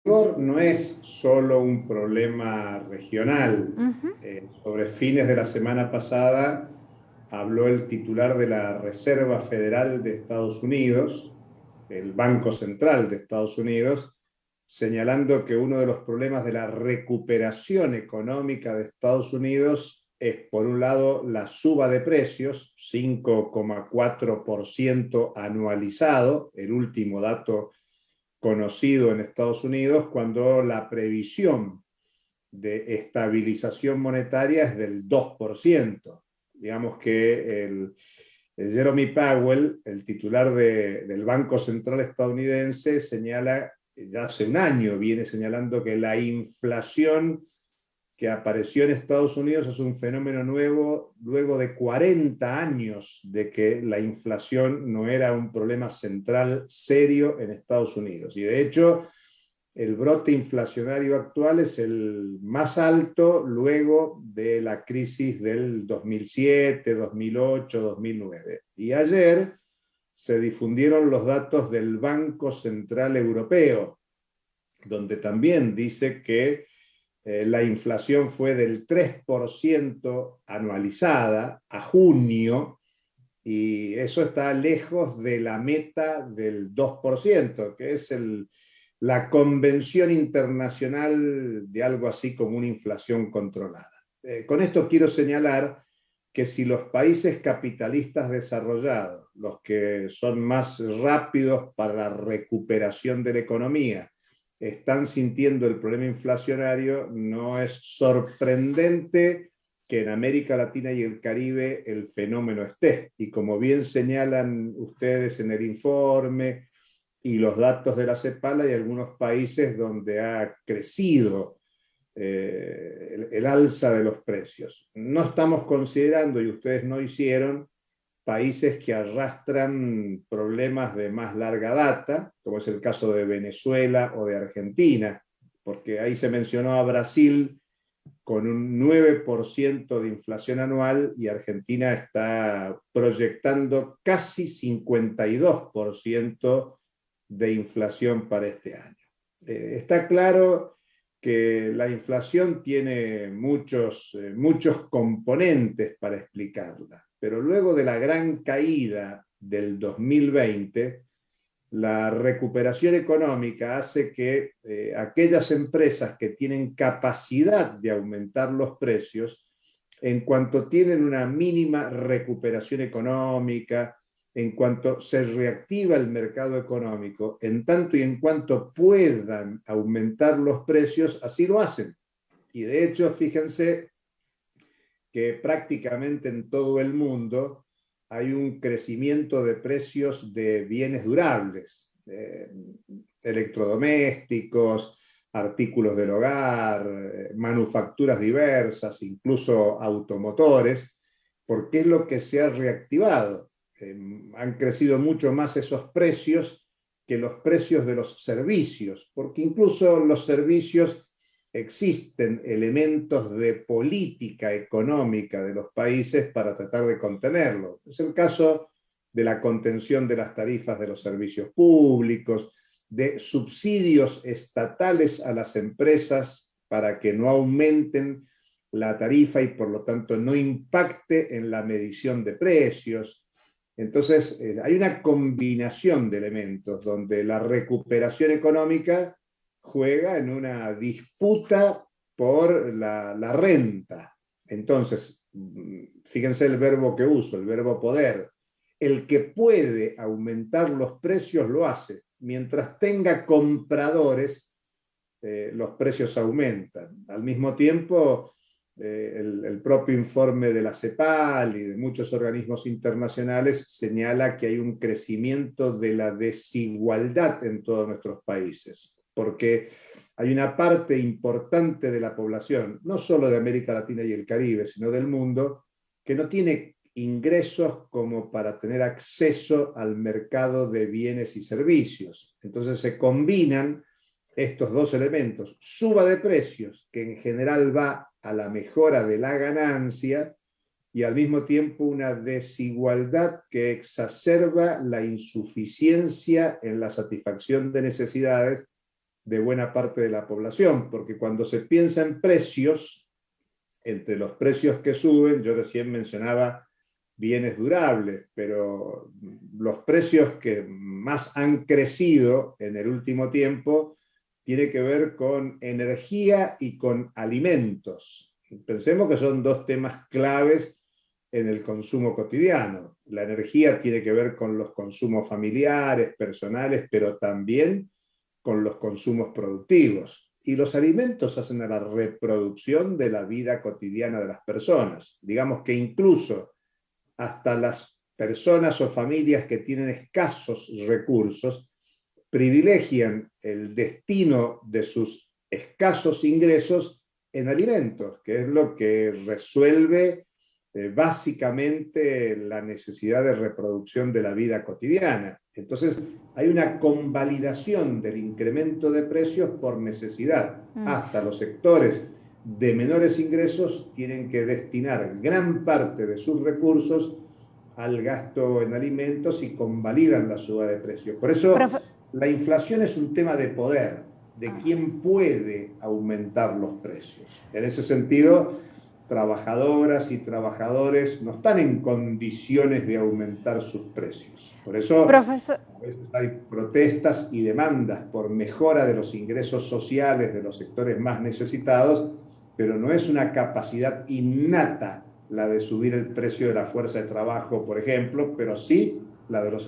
no es solo un problema regional. Ujú. Sobre fines de la semana pasada habló el titular de la Reserva Federal de Estados Unidos, el Banco Central de Estados Unidos, señalando que uno de los problemas de la recuperación económica de Estados Unidos es, por un lado, la suba de precios, 5,4% anualizado, el último dato conocido en Estados Unidos, cuando la previsión de estabilización monetaria es del 2%. Digamos que el Jeremy Powell, el titular del Banco Central estadounidense, señala, ya hace un año viene señalando que la inflación que apareció en Estados Unidos es un fenómeno nuevo luego de 40 años de que la inflación no era un problema central serio en Estados Unidos. Y de hecho, el brote inflacionario actual es el más alto luego de la crisis del 2007, 2008, 2009. Y ayer se difundieron los datos del Banco Central Europeo, donde también dice que la inflación fue del 3% anualizada a junio, y eso está lejos de la meta del 2%, que es la convención internacional de algo así como una inflación controlada. Con esto quiero señalar que si los países capitalistas desarrollados, los que son más rápidos para la recuperación de la economía, están sintiendo el problema inflacionario, no es sorprendente que en América Latina y el Caribe el fenómeno esté. Y como bien señalan ustedes en el informe y los datos de la CEPAL, hay algunos países donde ha crecido el alza de los precios. No estamos considerando, y ustedes no hicieron, países que arrastran problemas de más larga data, como es el caso de Venezuela o de Argentina, porque ahí se mencionó a Brasil con un 9% de inflación anual, y Argentina está proyectando casi 52% de inflación para este año. Está claro que la inflación tiene muchos componentes para explicarla, pero luego de la gran caída del 2020, la recuperación económica hace que aquellas empresas que tienen capacidad de aumentar los precios, en cuanto tienen una mínima recuperación económica, en cuanto se reactiva el mercado económico, en tanto y en cuanto puedan aumentar los precios, así lo hacen. Y de hecho, fíjense que prácticamente en todo el mundo hay un crecimiento de precios de bienes durables, electrodomésticos, artículos del hogar, manufacturas diversas, incluso automotores, porque es lo que se ha reactivado. Han crecido mucho más esos precios que los precios de los servicios, porque incluso los servicios existen elementos de política económica de los países para tratar de contenerlo. Es el caso de la contención de las tarifas de los servicios públicos, de subsidios estatales a las empresas para que no aumenten la tarifa y por lo tanto no impacte en la medición de precios. Entonces, hay una combinación de elementos donde la recuperación económica juega en una disputa por la renta. Entonces, fíjense el verbo que uso, el verbo poder. El que puede aumentar los precios lo hace. Mientras tenga compradores, los precios aumentan. Al mismo tiempo, el propio informe de la CEPAL y de muchos organismos internacionales señala que hay un crecimiento de la desigualdad en todos nuestros países, porque hay una parte importante de la población, no solo de América Latina y el Caribe, sino del mundo, que no tiene ingresos como para tener acceso al mercado de bienes y servicios. Entonces se combinan estos dos elementos: suba de precios, que en general va a la mejora de la ganancia, y al mismo tiempo una desigualdad que exacerba la insuficiencia en la satisfacción de necesidades, de buena parte de la población, porque cuando se piensa en precios, entre los precios que suben, yo recién mencionaba bienes durables, pero los precios que más han crecido en el último tiempo tiene que ver con energía y con alimentos. Pensemos que son dos temas claves en el consumo cotidiano. La energía tiene que ver con los consumos familiares, personales, pero también con los consumos productivos. Y los alimentos hacen a la reproducción de la vida cotidiana de las personas. Digamos que incluso hasta las personas o familias que tienen escasos recursos privilegian el destino de sus escasos ingresos en alimentos, que es lo que resuelve básicamente la necesidad de reproducción de la vida cotidiana. Entonces, hay una convalidación del incremento de precios por necesidad. Hasta los sectores de menores ingresos tienen que destinar gran parte de sus recursos al gasto en alimentos y convalidan la suba de precios. Por eso, la inflación es un tema de poder, de quién puede aumentar los precios. En ese sentido, trabajadoras y trabajadores no están en condiciones de aumentar sus precios. Por eso, Profesor, a veces hay protestas y demandas por mejora de los ingresos sociales de los sectores más necesitados, pero no es una capacidad innata la de subir el precio de la fuerza de trabajo, por ejemplo, pero sí la de los